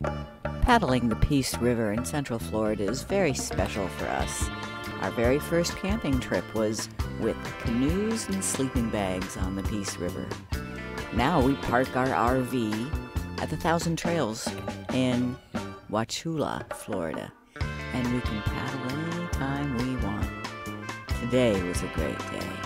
Paddling the Peace River in Central Florida is very special for us. Our very first camping trip was with canoes and sleeping bags on the Peace River. Now we park our RV at the Thousand Trails in Wauchula, Florida, and we can paddle anytime we want. Today was a great day.